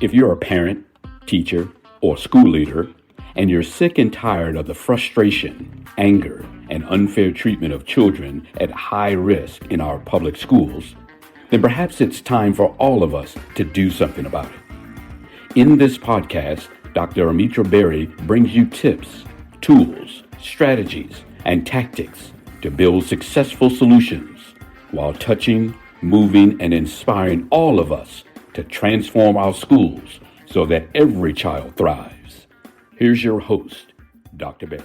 If you're a parent, teacher, or school leader, and you're sick and tired of the frustration, anger, and unfair treatment of children at high risk in our public schools, then perhaps it's time for all of us to do something about it. In this podcast, Dr. Amitra Berry brings you tips, tools, strategies, and tactics to build successful solutions while touching, moving, and inspiring all of us to transform our schools so that every child thrives. Here's your host, Dr. Berry.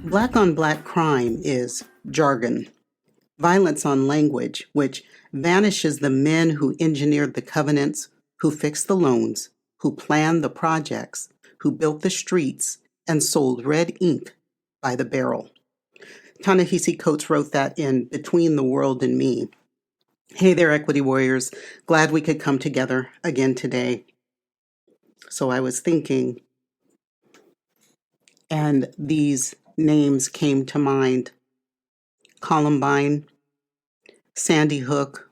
Black on black crime is jargon, violence on language, which vanishes the men who engineered the covenants, who fixed the loans, who planned the projects, who built the streets, and sold red ink by the barrel. Ta-Nehisi Coates wrote that in Between the World and Me. Hey there, equity warriors. Glad we could come together again today. So I was thinking, and these names came to mind: Columbine, Sandy Hook,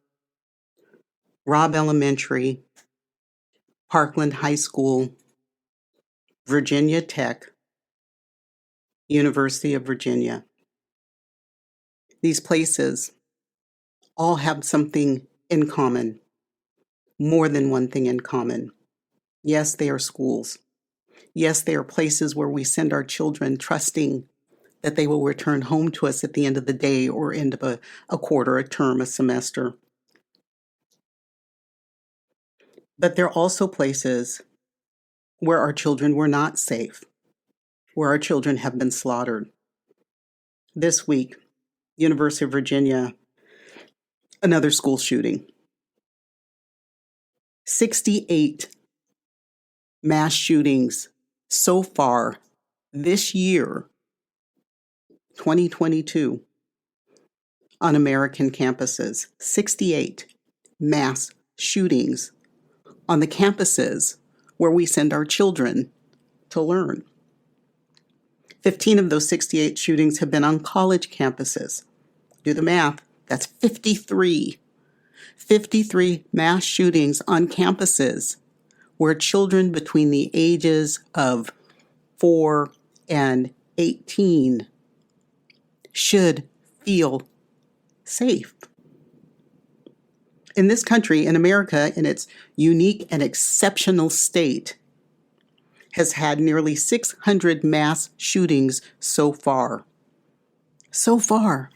Robb Elementary, Parkland High School, Virginia Tech, University of Virginia. These places all have something in common, more than one thing in common. Yes, they are schools. Yes, they are places where we send our children trusting that they will return home to us at the end of the day or end of a quarter, a term, a semester. But they're also places where our children were not safe, where our children have been slaughtered. This week, University of Virginia, another school shooting. 68 mass shootings so far this year, 2022, on American campuses. 68 mass shootings on the campuses where we send our children to learn. 15 of those 68 shootings have been on college campuses. Do the math, that's 53. 53 mass shootings on campuses where children between the ages of 4 and 18 should feel safe. In this country, in America, in its unique and exceptional state, has had nearly 600 mass shootings so far. So far.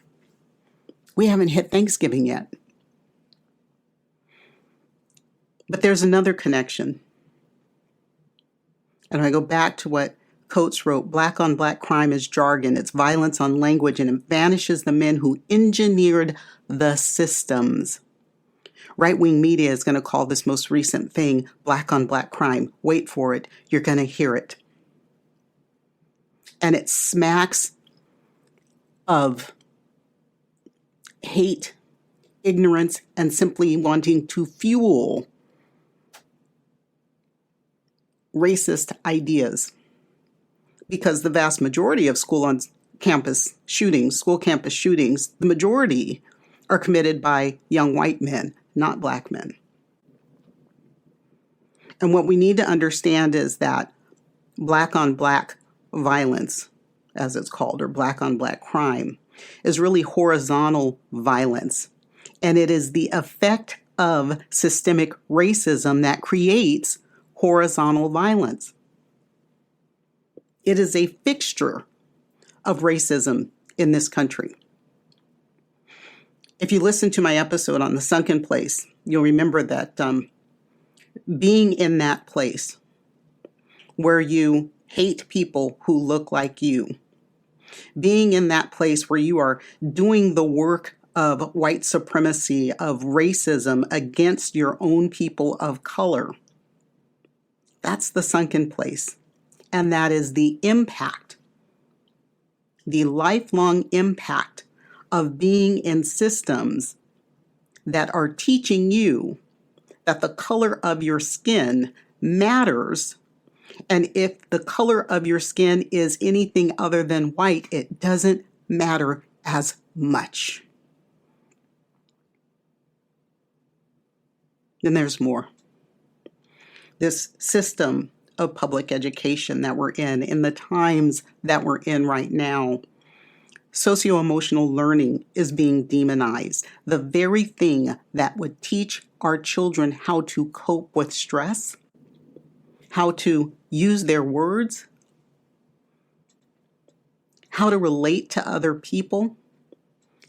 We haven't hit Thanksgiving yet. But there's another connection. And I go back to what Coates wrote: black on black crime is jargon, it's violence on language, and it vanishes the men who engineered the systems. Right-wing media is going to call this most recent thing black on black crime. Wait for it. You're going to hear it. And it smacks of hate, ignorance, and simply wanting to fuel racist ideas. Because the vast majority of school campus shootings, the majority are committed by young white men, not black men. And what we need to understand is that black on black violence, as it's called, or black on black crime, is really horizontal violence. And it is the effect of systemic racism that creates horizontal violence. It is a fixture of racism in this country. If you listen to my episode on the sunken place, you'll remember that being in that place where you hate people who look like you, being in that place where you are doing the work of white supremacy, of racism against your own people of color, that's the sunken place. And that is the impact, the lifelong impact of being in systems that are teaching you that the color of your skin matters. And if the color of your skin is anything other than white, it doesn't matter as much. Then there's more. This system of public education that we're in the times that we're in right now, socio-emotional learning is being demonized. The very thing that would teach our children how to cope with stress, how to use their words, how to relate to other people,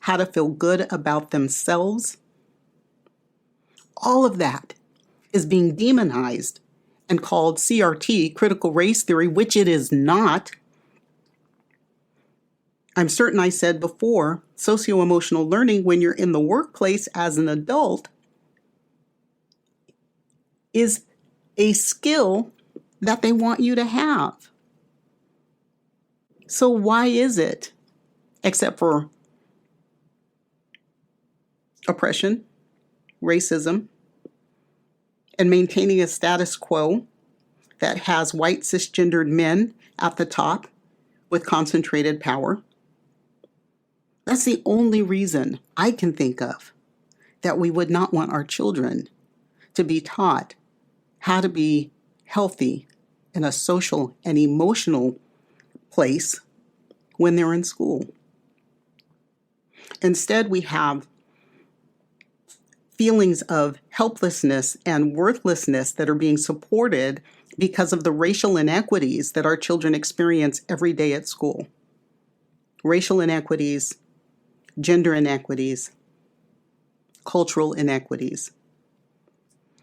how to feel good about themselves. All of that is being demonized and called CRT, critical race theory, which it is not. I'm certain I said before, socio-emotional learning when you're in the workplace as an adult is a skill that they want you to have. So why is it, except for oppression, racism, and maintaining a status quo that has white cisgendered men at the top with concentrated power? That's the only reason I can think of that we would not want our children to be taught how to be healthy in a social and emotional place when they're in school. Instead, we have feelings of helplessness and worthlessness that are being supported because of the racial inequities that our children experience every day at school. Racial inequities, gender inequities, cultural inequities.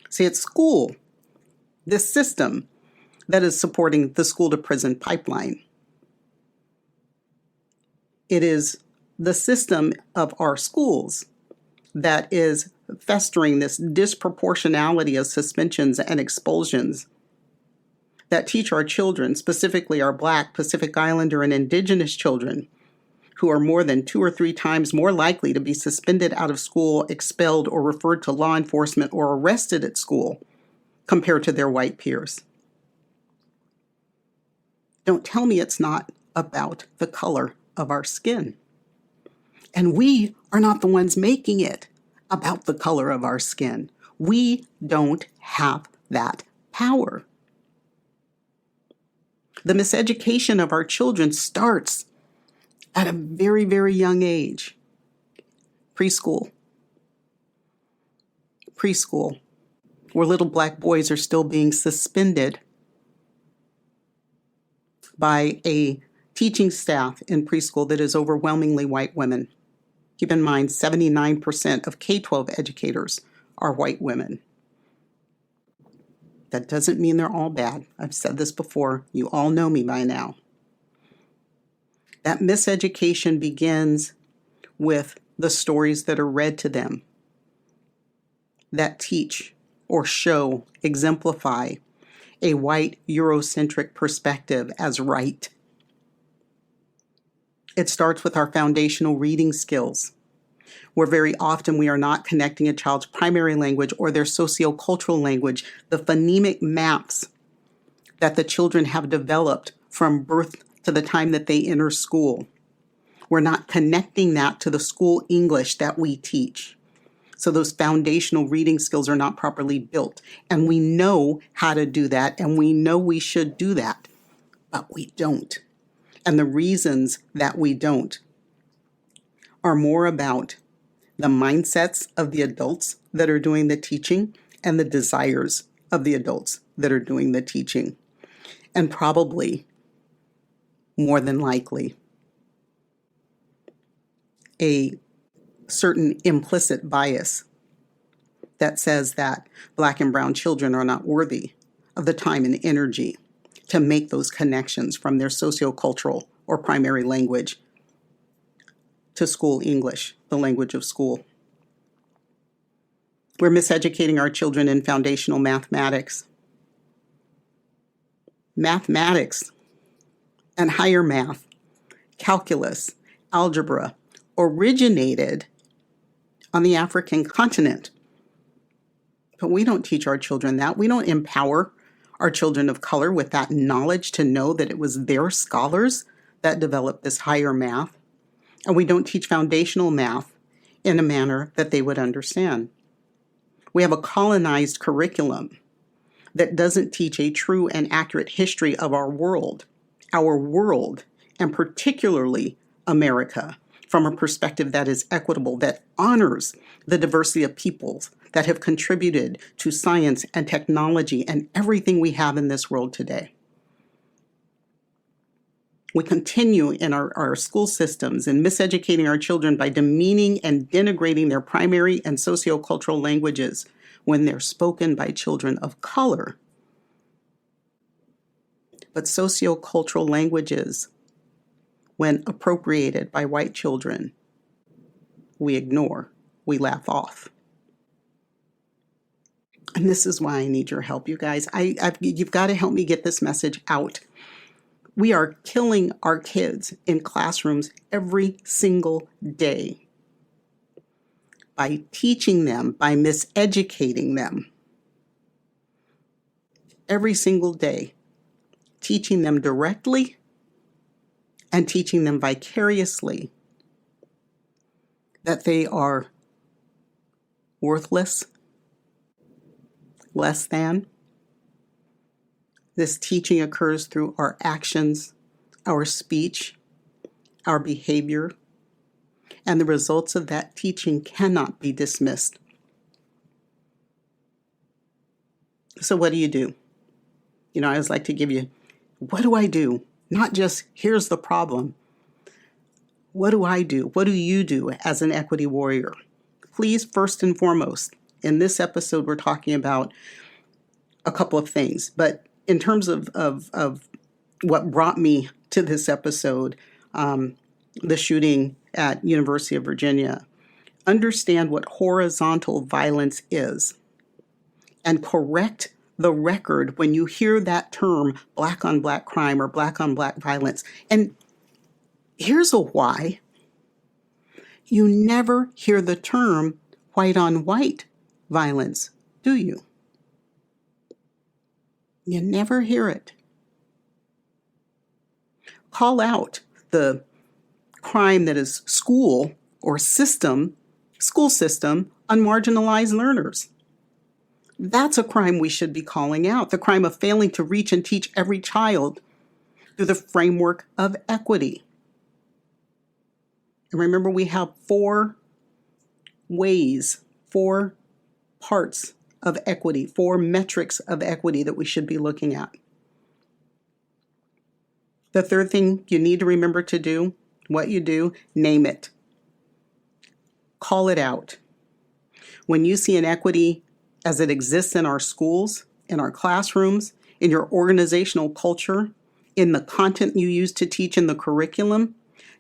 See, at school, this system that is supporting the school to prison pipeline, it is the system of our schools that is festering this disproportionality of suspensions and expulsions that teach our children, specifically our Black, Pacific Islander, and Indigenous children, who are more than 2 or 3 times more likely to be suspended out of school, expelled, or referred to law enforcement or arrested at school compared to their white peers. Don't tell me it's not about the color of our skin. And we are not the ones making it about the color of our skin. We don't have that power. The miseducation of our children starts at a very, very young age. Preschool, where little Black boys are still being suspended by a teaching staff in preschool that is overwhelmingly white women. Keep in mind, 79% of K-12 educators are white women. That doesn't mean they're all bad. I've said this before. You all know me by now. That miseducation begins with the stories that are read to them that teach or show, exemplify a white Eurocentric perspective as right. It starts with our foundational reading skills, where very often we are not connecting a child's primary language or their sociocultural language, the phonemic maps that the children have developed from birth to the time that they enter school. We're not connecting that to the school English that we teach. So those foundational reading skills are not properly built. And we know how to do that, and we know we should do that, but we don't. And the reasons that we don't are more about the mindsets of the adults that are doing the teaching and the desires of the adults that are doing the teaching. And probably, more than likely, a certain implicit bias that says that Black and brown children are not worthy of the time and energy to make those connections from their sociocultural or primary language to school English, the language of school. We're miseducating our children in foundational mathematics. Mathematics and higher math, calculus, algebra, originated on the African continent. But we don't teach our children that. We don't empower our children of color with that knowledge to know that it was their scholars that developed this higher math. And we don't teach foundational math in a manner that they would understand. We have a colonized curriculum that doesn't teach a true and accurate history of our world, and particularly America, from a perspective that is equitable, that honors the diversity of peoples that have contributed to science and technology and everything we have in this world today. We continue in our school systems in miseducating our children by demeaning and denigrating their primary and sociocultural languages when they're spoken by children of color. But sociocultural languages, when appropriated by white children, we ignore, we laugh off. And this is why I need your help, you guys. You've got to help me get this message out. We are killing our kids in classrooms every single day by teaching them, by miseducating them. Every single day, teaching them directly and teaching them vicariously that they are worthless, less than. This teaching occurs through our actions, our speech, our behavior, and the results of that teaching cannot be dismissed. So what do you do? I always like to give you, what do I do? Not just, here's the problem. What do I do? What do you do as an equity warrior? Please, first and foremost, in this episode, we're talking about a couple of things, but in terms of what brought me to this episode, the shooting at University of Virginia, understand what horizontal violence is and correct the record when you hear that term, black on black crime or black on black violence. And here's a why. You never hear the term white on white violence, do you? You never hear it. Call out the crime that is school system on marginalized learners. That's a crime we should be calling out, the crime of failing to reach and teach every child through the framework of equity. And remember, we have 4 parts of equity, 4 metrics of equity that we should be looking at. The third thing you need to remember to do, what you do, name it. Call it out. When you see inequity as it exists in our schools, in our classrooms, in your organizational culture, in the content you use to teach in the curriculum,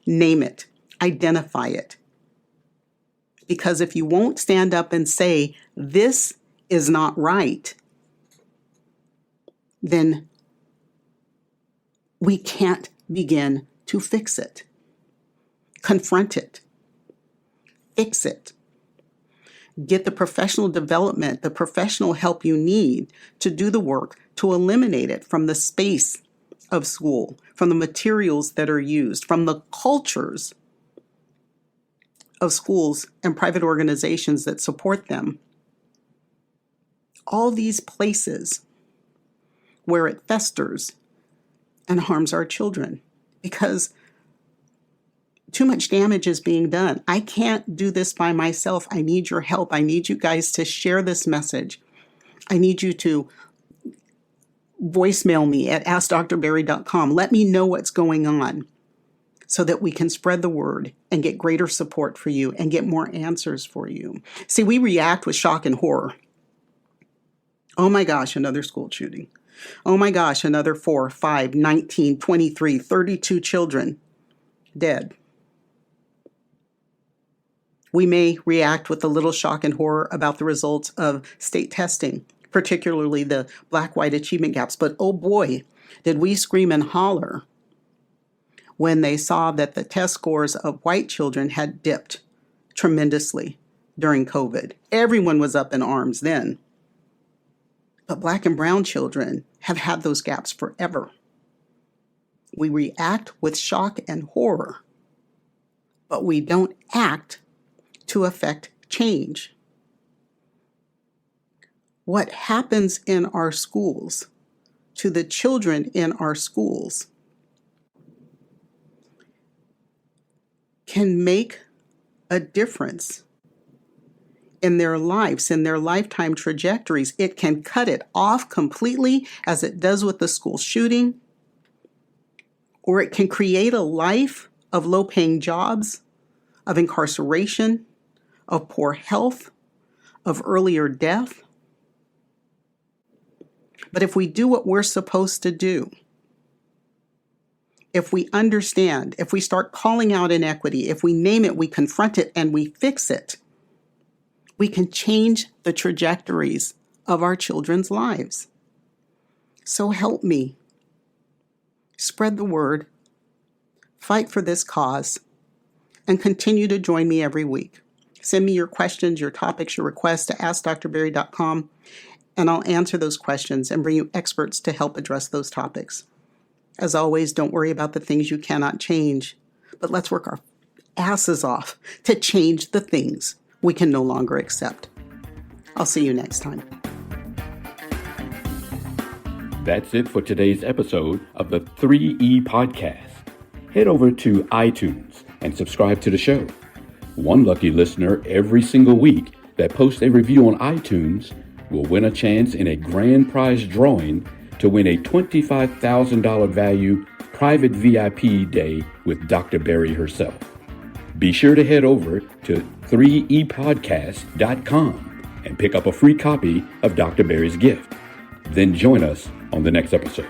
name it, identify it. Because if you won't stand up and say, this is not right, then we can't begin to fix it, confront it, fix it. Get the professional development, the professional help you need to do the work to eliminate it from the space of school, from the materials that are used, from the cultures of schools and private organizations that support them. All these places where it festers and harms our children because too much damage is being done. I can't do this by myself. I need your help. I need you guys to share this message. I need you to voicemail me at askdrberry.com. Let me know what's going on so that we can spread the word and get greater support for you and get more answers for you. See, we react with shock and horror. Oh my gosh, another school shooting. Oh my gosh, another 4, 5, 19, 23, 32 children dead. We may react with a little shock and horror about the results of state testing, particularly the black-white achievement gaps. But oh boy, did we scream and holler when they saw that the test scores of white children had dipped tremendously during COVID. Everyone was up in arms then. But black and brown children have had those gaps forever. We react with shock and horror, but we don't act to affect change. what happens in our schools to the children in our schools can make a difference in their lives, in their lifetime trajectories. It can cut it off completely, as it does with the school shooting, or it can create a life of low-paying jobs, of incarceration, of poor health, of earlier death. But if we do what we're supposed to do, if we understand, if we start calling out inequity, if we name it, we confront it, and we fix it, we can change the trajectories of our children's lives. So help me. Spread the word, fight for this cause, and continue to join me every week. Send me your questions, your topics, your requests to AskDrBerry.com, and I'll answer those questions and bring you experts to help address those topics. As always, don't worry about the things you cannot change, but let's work our asses off to change the things we can no longer accept. I'll see you next time. That's it for today's episode of the 3E Podcast. Head over to iTunes and subscribe to the show. One lucky listener every single week that posts a review on iTunes will win a chance in a grand prize drawing to win a $25,000 value private VIP day with Dr. Berry herself. Be sure to head over to 3epodcast.com and pick up a free copy of Dr. Berry's gift. Then join us on the next episode.